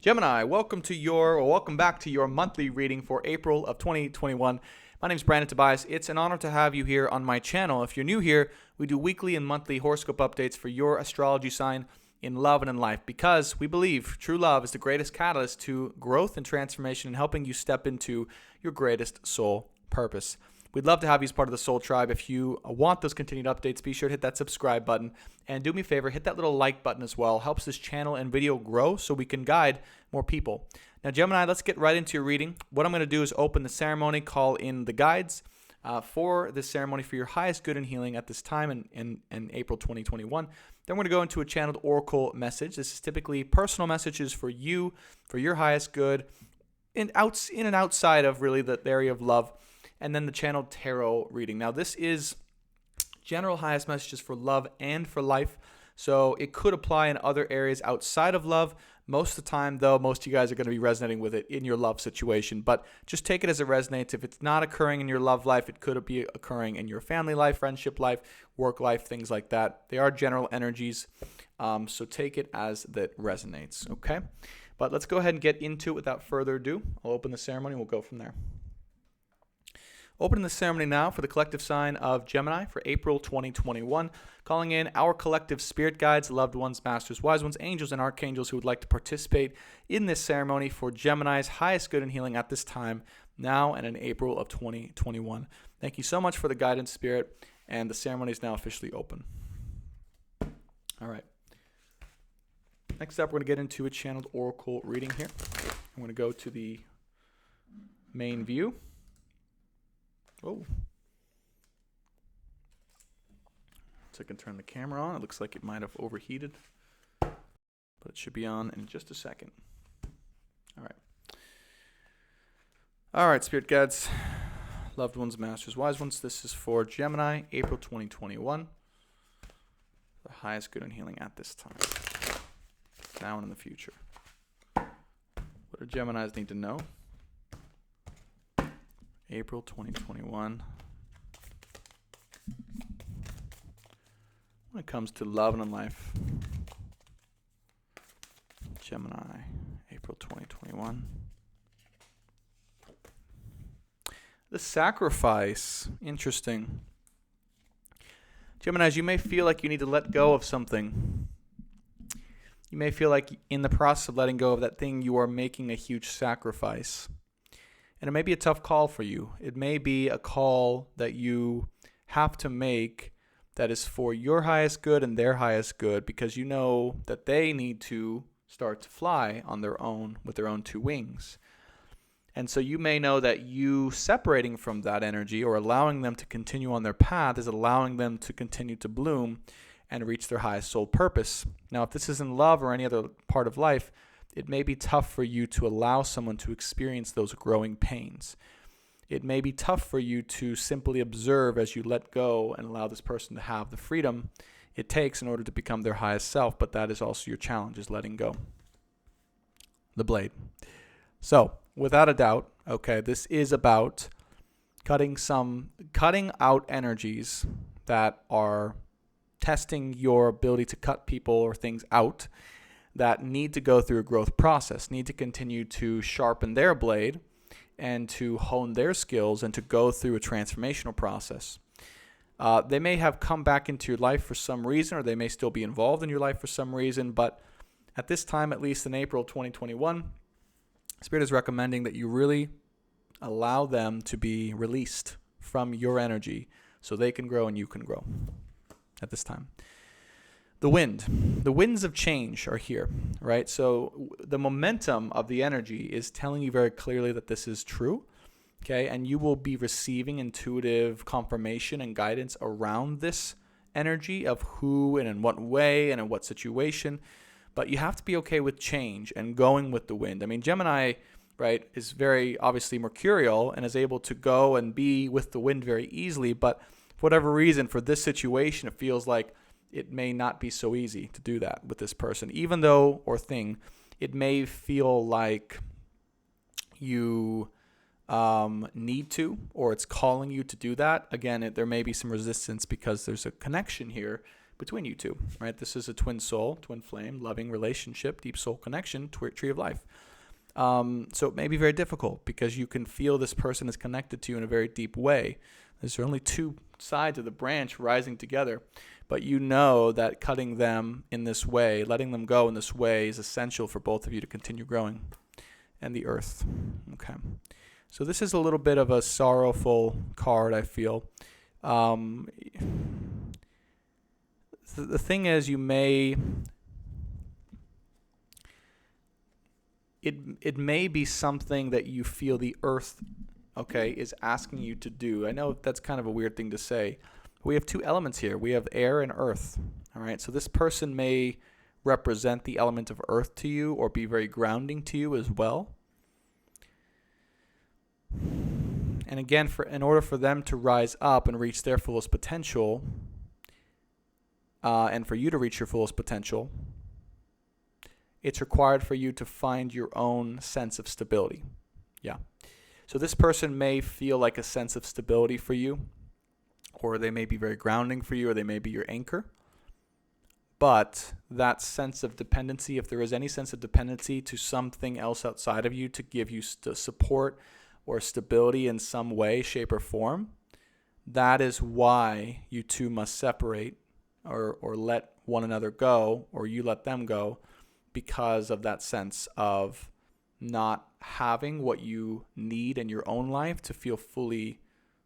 Gemini, welcome back to your monthly reading for April of 2021. My name is Brandon Tobias. It's an honor to have you here on my channel. If you're new here, we do weekly and monthly horoscope updates for your astrology sign in love and in life, because we believe true love is the greatest catalyst to growth and transformation and helping you step into your greatest soul purpose. We'd love to have you as part of the Soul Tribe. If you want those continued updates, be sure to hit that subscribe button. And do me a favor, hit that little like button as well. Helps this channel and video grow so we can guide more people. Now, Gemini, let's get right into your reading. What I'm going to do is open the ceremony, call in the guides for this ceremony for your highest good and healing at this time in April 2021. Then we're going to go into a channeled oracle message. This is typically personal messages for you, for your highest good, in and outside of really the area of love. And then the channeled tarot reading. Now, this is general highest messages for love and for life. So it could apply in other areas outside of love. Most of the time, though, most of you guys are going to be resonating with it in your love situation. But just take it as it resonates. If it's not occurring in your love life, it could be occurring in your family life, friendship life, work life, things like that. They are general energies. So take it as that resonates, okay? But let's go ahead and get into it without further ado. I'll open the ceremony. We'll go from there. Opening the ceremony now for the collective sign of Gemini for April 2021. Calling in our collective spirit guides, loved ones, masters, wise ones, angels, and archangels who would like to participate in this ceremony for Gemini's highest good and healing at this time, now and in April of 2021. Thank you so much for the guidance, Spirit, and the ceremony is now officially open. All right. Next up, we're going to get into a channeled oracle reading here. I'm going to go to the main view. Oh. So I can turn the camera on. It looks like it might have overheated, but it should be on in just a second. All right. All right, spirit guides, loved ones, masters, wise ones. This is for Gemini, April 2021. The highest good and healing at this time, now and in the future. What do Geminis need to know? April 2021. When it comes to love and in life, Gemini, April 2021. The sacrifice, interesting. Geminis, you may feel like you need to let go of something. You may feel like in the process of letting go of that thing, you are making a huge sacrifice. And it may be a tough call for you. It may be a call that you have to make that is for your highest good and their highest good, because you know that they need to start to fly on their own with their own two wings. And so you may know that you separating from that energy or allowing them to continue on their path is allowing them to continue to bloom and reach their highest soul purpose. Now, if this is in love or any other part of life, it may be tough for you to allow someone to experience those growing pains. It may be tough for you to simply observe as you let go and allow this person to have the freedom it takes in order to become their highest self, but that is also your challenge, is letting go. The blade. So, without a doubt, okay, this is about cutting out energies that are testing your ability to cut people or things out that need to go through a growth process, need to continue to sharpen their blade and to hone their skills and to go through a transformational process. They may have come back into your life for some reason, or they may still be involved in your life for some reason, but at this time, at least in April 2021, Spirit is recommending that you really allow them to be released from your energy so they can grow and you can grow at this time. The winds of change are here, right? So the momentum of the energy is telling you very clearly that this is true, okay? And you will be receiving intuitive confirmation and guidance around this energy of who and in what way and in what situation. But you have to be okay with change and going with the wind. I mean, Gemini, right, is very obviously mercurial and is able to go and be with the wind very easily. But for whatever reason, for this situation, it feels like it may not be so easy to do that with this person, even though, or thing, it may feel like you need to, or it's calling you to do that. Again, there may be some resistance because there's a connection here between you two, right? This is a twin soul, twin flame, loving relationship, deep soul connection, tree of life. So it may be very difficult because you can feel this person is connected to you in a very deep way. There's only two sides of the branch rising together, but you know that cutting them in this way, letting them go in this way is essential for both of you to continue growing. And the earth. Okay. So this is a little bit of a sorrowful card, I feel. The thing is, it may be something that you feel the earth, okay, is asking you to do. I know that's kind of a weird thing to say. We have two elements here. We have air and earth. All right. So this person may represent the element of earth to you or be very grounding to you as well. And again, in order for them to rise up and reach their fullest potential, and for you to reach your fullest potential, it's required for you to find your own sense of stability. Yeah. So this person may feel like a sense of stability for you, or they may be very grounding for you, or they may be your anchor. But that sense of dependency, if there is any sense of dependency to something else outside of you to give you support or stability in some way, shape, or form, that is why you two must separate or let one another go, or you let them go, because of that sense of not having what you need in your own life to feel fully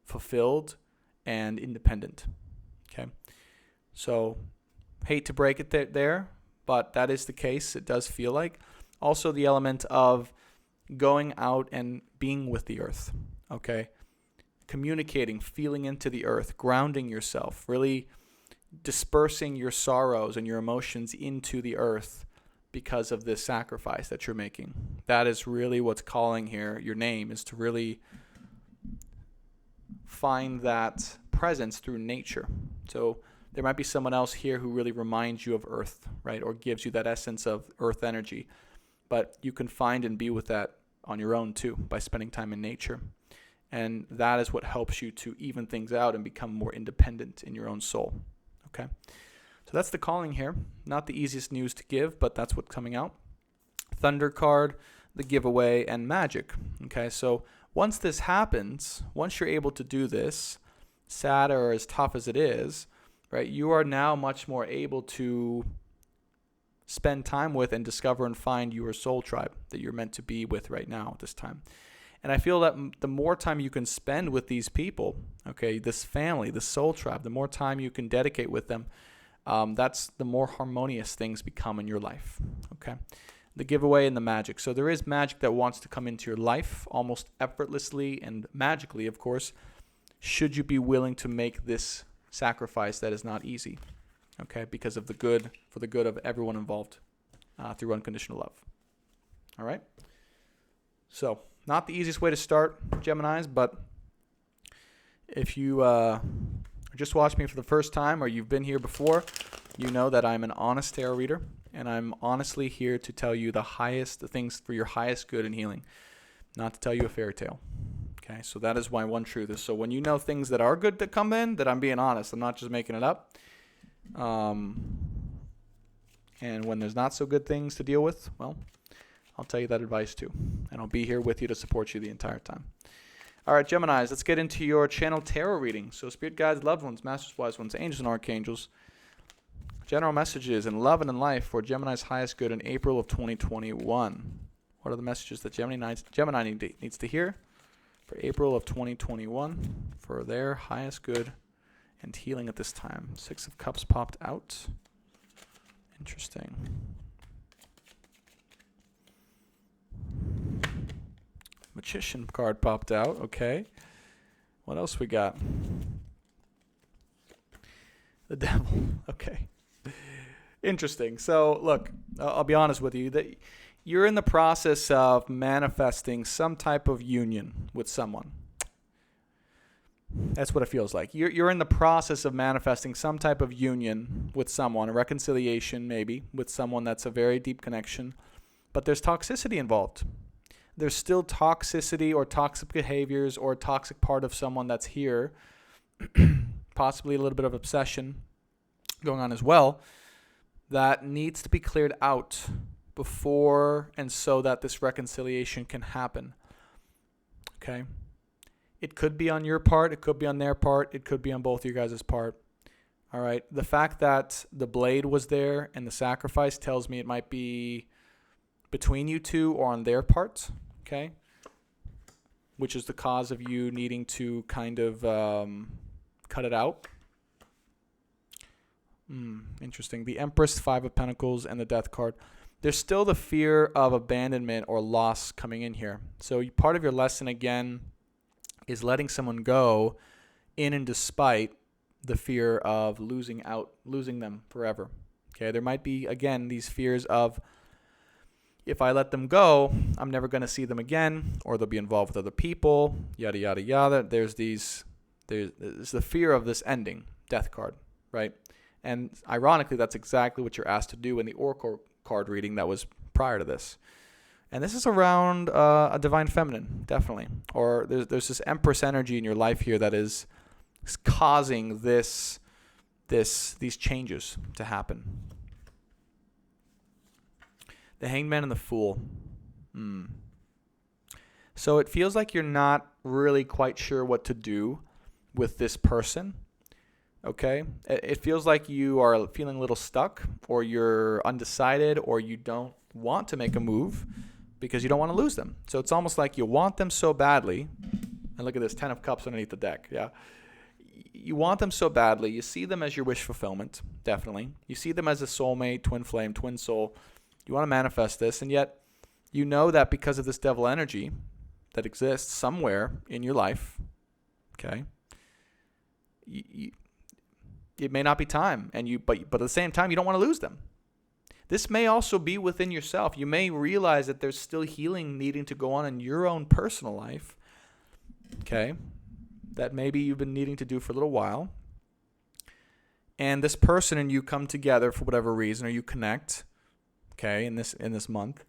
fulfilled and independent. Okay? So, hate to break it there, but that is the case. It does feel like. Also, the element of going out and being with the earth, okay? Communicating, feeling into the earth, grounding yourself, really dispersing your sorrows and your emotions into the earth because of this sacrifice that you're making. That is really what's calling here. Your name is to really find that presence through nature. So there might be someone else here who really reminds you of earth, right? Or gives you that essence of earth energy. But you can find and be with that on your own too by spending time in nature. And that is what helps you to even things out and become more independent in your own soul. Okay? So that's the calling here. Not the easiest news to give, but that's what's coming out. Thunder card, the giveaway, and magic. Okay, so once this happens, once you're able to do this, sad or as tough as it is, right, you are now much more able to spend time with and discover and find your soul tribe that you're meant to be with right now at this time. And I feel that the more time you can spend with these people, okay, this family, this soul tribe, the more time you can dedicate with them, that's the more harmonious things become in your life, okay? The giveaway and the magic. So there is magic that wants to come into your life almost effortlessly and magically, of course, should you be willing to make this sacrifice that is not easy, okay, because of for the good of everyone involved through unconditional love. All right? So, not the easiest way to start, Geminis, but if you just watched me for the first time or you've been here before, you know that I'm an honest tarot reader, and I'm honestly here to tell you the things for your highest good and healing, not to tell you a fairy tale. Okay, so that is my one truth. So when you know things that are good that come in, that I'm being honest. I'm not just making it up. And when there's not so good things to deal with, well, I'll tell you that advice too. And I'll be here with you to support you the entire time. All right, Geminis, let's get into your channel tarot reading. So spirit guides, loved ones, masters, wise ones, angels, and archangels. General messages in love and in life for Gemini's highest good in April of 2021. What are the messages that Gemini needs to hear for April of 2021 for their highest good and healing at this time? 6 of Cups popped out. Interesting. Magician card popped out. Okay. What else we got? The Devil. Okay. Interesting. So, look, I'll be honest with you. That you're in the process of manifesting some type of union with someone. That's what it feels like. You're in the process of manifesting some type of union with someone, a reconciliation maybe, with someone that's a very deep connection. But there's toxicity involved. There's still toxicity or toxic behaviors or a toxic part of someone that's here, possibly a little bit of obsession going on as well that needs to be cleared out before and so that this reconciliation can happen. Okay? It could be on your part, it could be on their part, it could be on both of you guys' part. All right? The fact that the blade was there and the sacrifice tells me it might be between you two or on their part, okay? Which is the cause of you needing to kind of cut it out. Interesting. The Empress, Five of Pentacles, and the Death card. There's still the fear of abandonment or loss coming in here. So part of your lesson, again, is letting someone go in and despite the fear of losing them forever. Okay, there might be, again, these fears of, if I let them go, I'm never going to see them again, or they'll be involved with other people, yada, yada, yada. There's the fear of this ending, Death card, right? And ironically, that's exactly what you're asked to do in the Oracle card reading that was prior to this. And this is around a Divine Feminine, definitely. Or there's this Empress energy in your life here that is causing these changes to happen. The Hangman and the Fool. So it feels like you're not really quite sure what to do with this person. Okay? It feels like you are feeling a little stuck, or you're undecided, or you don't want to make a move because you don't want to lose them. So it's almost like you want them so badly. And look at this, 10 of Cups underneath the deck. Yeah. You want them so badly. You see them as your wish fulfillment, definitely. You see them as a soulmate, twin flame, twin soul. You want to manifest this, and yet you know that because of this devil energy that exists somewhere in your life, okay, it may not be time, but at the same time, you don't want to lose them. This may also be within yourself. You may realize that there's still healing needing to go on in your own personal life, okay, that maybe you've been needing to do for a little while. And this person and you come together for whatever reason, or you connect, okay, in this month.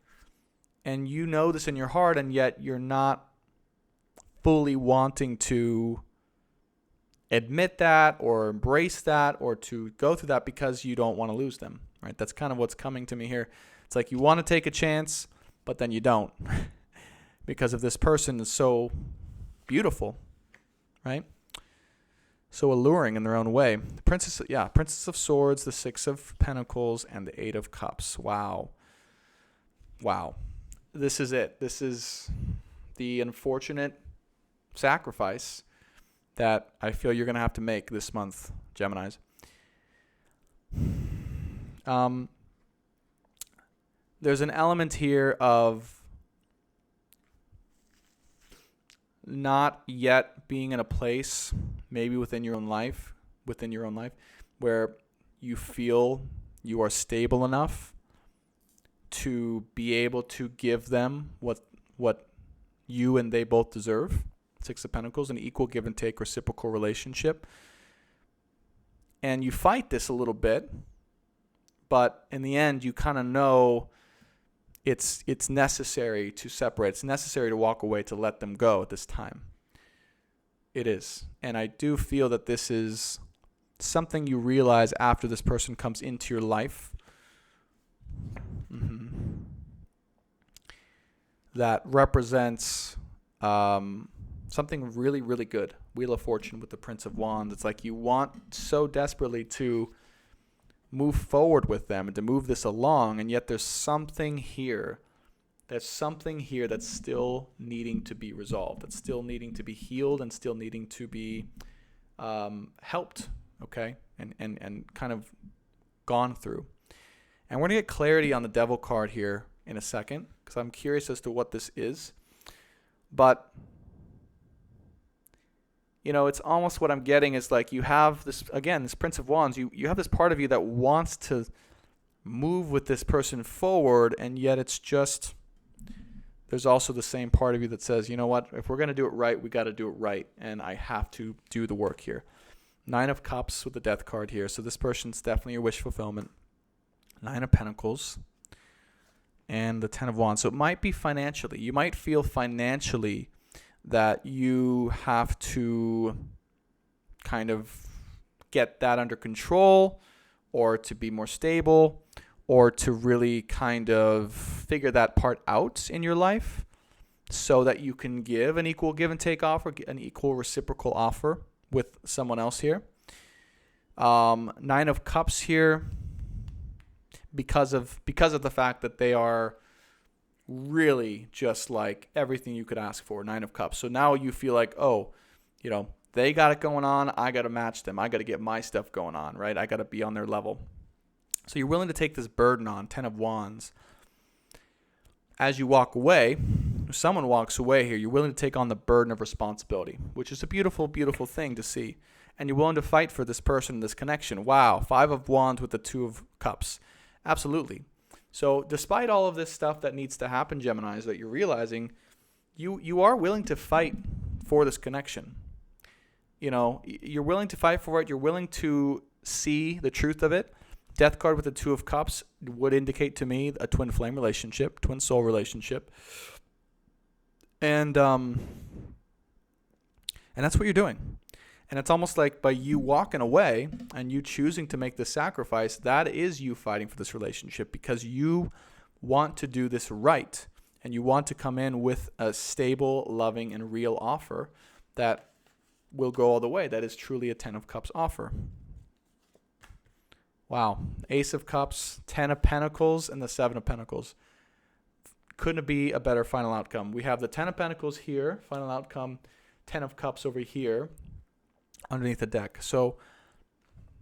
And you know this in your heart, and yet you're not fully wanting to admit that or embrace that or to go through that because you don't want to lose them, right? That's kind of what's coming to me here. It's like you want to take a chance, but then you don't because of this person is so beautiful, right? So alluring in their own way. The Princess of Swords, the Six of Pentacles, and the Eight of Cups. Wow. This is it. This is the unfortunate sacrifice that I feel you're going to have to make this month, Geminis. There's an element here of not yet being in a place, maybe within your own life, where you feel you are stable enough to be able to give them what you and they both deserve. Six of Pentacles, an equal give and take reciprocal relationship. And you fight this a little bit, but in the end, you kind of know it's necessary to separate. It's necessary to walk away, to let them go at this time. It is. And I do feel that this is something you realize after this person comes into your life. That represents something really, really good. Wheel of Fortune with the Prince of Wands. It's like you want so desperately to move forward with them and to move this along, and yet there's something here. There's something here that's still needing to be resolved. That's still needing to be healed and still needing to be helped, okay? And kind of gone through. And we're going to get clarity on the Devil card here in a second, because I'm curious as to what this is. But it's almost what I'm getting is like you have this, again, this Prince of Wands. You have this part of you that wants to move with this person forward, and yet it's just, there's also the same part of you that says, you know what, if we're going to do it right, we got to do it right, and I have to do the work here. Nine of Cups with the Death card here. So this person's definitely your wish fulfillment. Nine of Pentacles and the Ten of Wands. So it might be financially. You might feel financially that you have to kind of get that under control, or to be more stable, or to really kind of figure that part out in your life so that you can give an equal give and take offer, an equal reciprocal offer with someone else here. Nine of Cups here, because of the fact that they are really just like everything you could ask for. Nine of Cups. So now you feel like, oh, they got it going on. I got to match them. I got to get my stuff going on, right? I got to be on their level. So you're willing to take this burden on, 10 of Wands. As you walk away, someone walks away here, you're willing to take on the burden of responsibility, which is a beautiful, beautiful thing to see. And you're willing to fight for this person, this connection. Wow, 5 of Wands with the 2 of Cups. Absolutely. So despite all of this stuff that needs to happen, Geminis, that you're realizing, you are willing to fight for this connection. You're willing to fight for it. You're willing to see the truth of it. Death card with the 2 of Cups would indicate to me a twin flame relationship, twin soul relationship. And that's what you're doing. And it's almost like by you walking away and you choosing to make the sacrifice, that is you fighting for this relationship because you want to do this right. And you want to come in with a stable, loving, and real offer that will go all the way. That is truly a 10 of Cups offer. Wow. Ace of Cups, 10 of Pentacles, and the 7 of Pentacles. Couldn't be a better final outcome. We have the 10 of Pentacles here, final outcome, 10 of Cups over here underneath the deck. So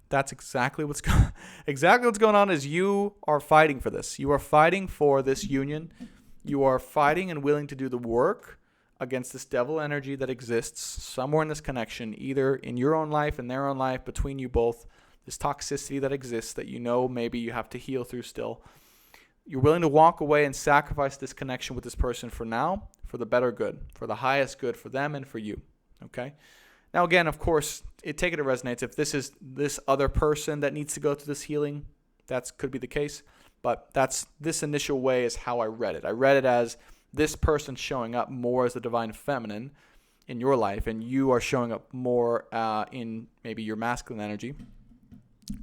that's exactly what's going on is you are fighting for this. You are fighting for this union. You are fighting and willing to do the work against this devil energy that exists somewhere in this connection, either in your own life, in their own life, between you both. This toxicity that exists that maybe you have to heal through still. You're willing to walk away and sacrifice this connection with this person for now, for the better good, for the highest good for them and for you. Okay? Now, again, of course, take it as it resonates. If this is this other person that needs to go through this healing, that could be the case. But this initial way is how I read it. I read it as this person showing up more as the divine feminine in your life, and you are showing up more in maybe your masculine energy.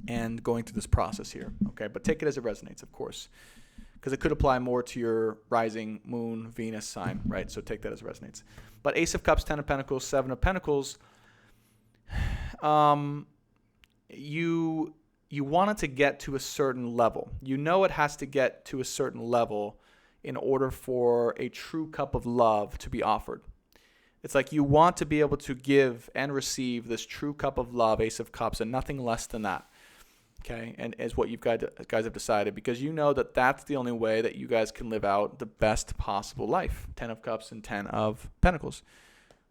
And going through this process here, okay? But take it as it resonates, of course, because it could apply more to your rising moon, Venus sign, right? So take that as it resonates. But Ace of Cups, 10 of Pentacles, 7 of Pentacles, you want it to get to a certain level. It has to get to a certain level in order for a true cup of love to be offered. It's like you want to be able to give and receive this true cup of love, Ace of Cups, and nothing less than that. Okay, and is what you guys have decided, because you know that that's the only way that you guys can live out the best possible life. 10 of Cups and 10 of Pentacles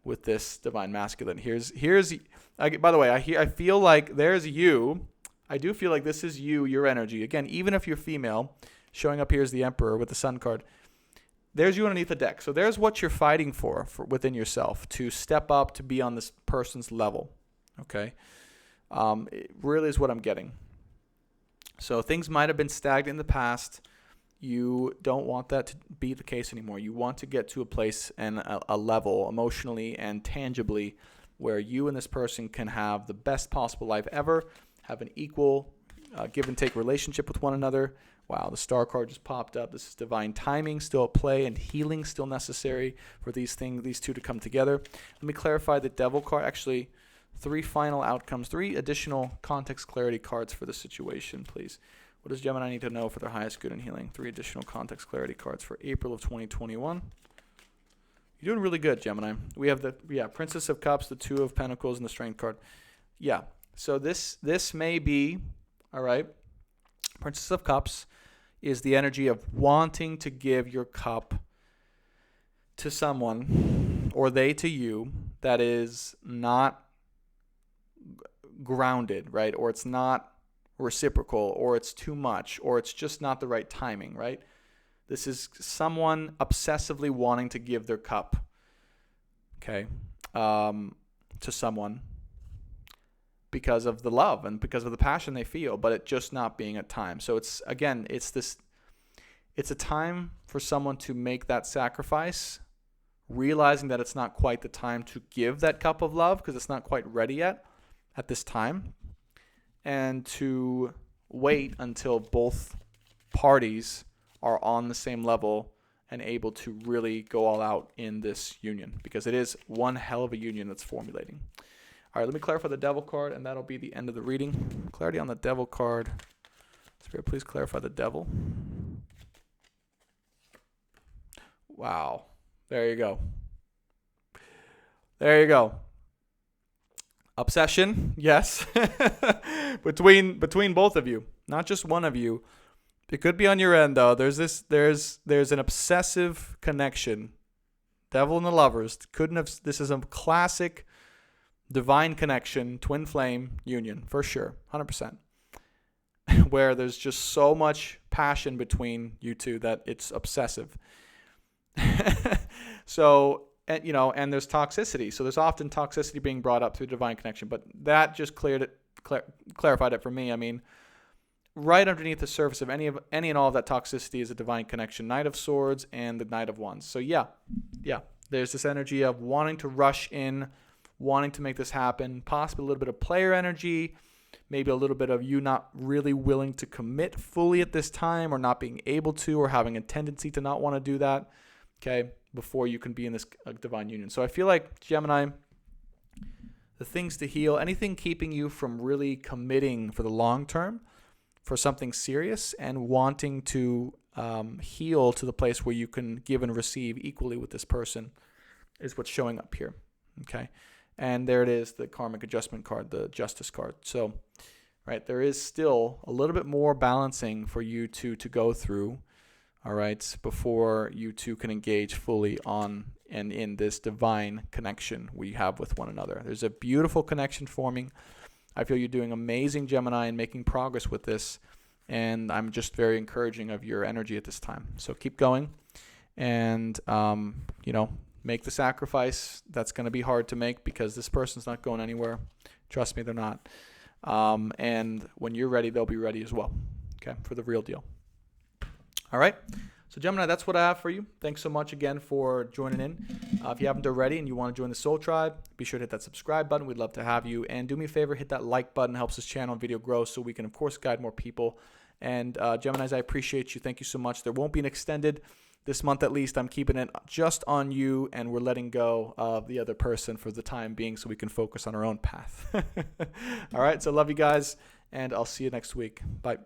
with this divine masculine. By the way, I feel like there's you. I do feel like this is you, your energy. Again, even if you're female, showing up here is the Emperor with the Sun card. There's you underneath the deck. So there's what you're fighting for within yourself, to step up, to be on this person's level. Okay, it really is what I'm getting. So things might have been stagnant in the past. You don't want that to be the case anymore. You want to get to a place and a level emotionally and tangibly where you and this person can have the best possible life ever, have an equal give and take relationship with one another. Wow, the Star card just popped up. This is divine timing still at play and healing still necessary for these two to come together. Let me clarify the Devil card. Actually, 3 final outcomes, 3 additional context clarity cards for the situation, please. What does Gemini need to know for their highest good and healing? 3 additional context clarity cards for April of 2021. You're doing really good, Gemini. We have the Princess of Cups, the 2 of Pentacles, and the Strength card. Yeah, so this may be, all right, Princess of Cups is the energy of wanting to give your cup to someone, or they to you, that is not grounded, right? Or it's not reciprocal, or it's too much, or it's just not the right timing, right? This is someone obsessively wanting to give their cup, okay, to someone because of the love and because of the passion they feel, but it just not being at time. So it's a time for someone to make that sacrifice, realizing that it's not quite the time to give that cup of love because it's not quite ready yet at this time, and to wait until both parties are on the same level and able to really go all out in this union, because it is one hell of a union that's formulating. All right, let me clarify the devil card, and that'll be the end of the reading. Clarity on the devil card. Spirit, please clarify the devil. Wow. There you go. There you go. Obsession, yes. between both of you, not just one of you. It could be on your end though. There's an obsessive connection. Devil and the lovers couldn't have. This is a classic divine connection, twin flame union for sure, 100%. Where there's just so much passion between you two that it's obsessive. So, and there's toxicity. So there's often toxicity being brought up through divine connection. But that just clarified it for me. I mean, right underneath the surface of any and all of that toxicity is a divine connection. Knight of Swords and the Knight of Wands. So yeah. There's this energy of wanting to rush in, wanting to make this happen. Possibly a little bit of player energy. Maybe a little bit of you not really willing to commit fully at this time, or not being able to, or having a tendency to not want to do that, okay, before you can be in this divine union. So I feel like, Gemini, the things to heal, anything keeping you from really committing for the long term, for something serious, and wanting to heal to the place where you can give and receive equally with this person, is what's showing up here, okay? And there it is, the karmic adjustment card, the justice card. So, right, there is still a little bit more balancing for you two to go through, all right, before you two can engage fully on and in this divine connection we have with one another. There's a beautiful connection forming. I feel you're doing amazing, Gemini, and making progress with this. And I'm just very encouraging of your energy at this time. So keep going and, make the sacrifice. That's going to be hard to make because this person's not going anywhere. Trust me, they're not. And when you're ready, they'll be ready as well, okay, for the real deal. All right. So, Gemini, that's what I have for you. Thanks so much again for joining in. If you haven't already and you want to join the Soul Tribe, be sure to hit that subscribe button. We'd love to have you. And do me a favor, hit that like button. Helps this channel and video grow so we can, of course, guide more people. And, Geminis, I appreciate you. Thank you so much. There won't be an extended this month, at least. I'm keeping it just on you, and we're letting go of the other person for the time being so we can focus on our own path. All right. So love you guys, and I'll see you next week. Bye.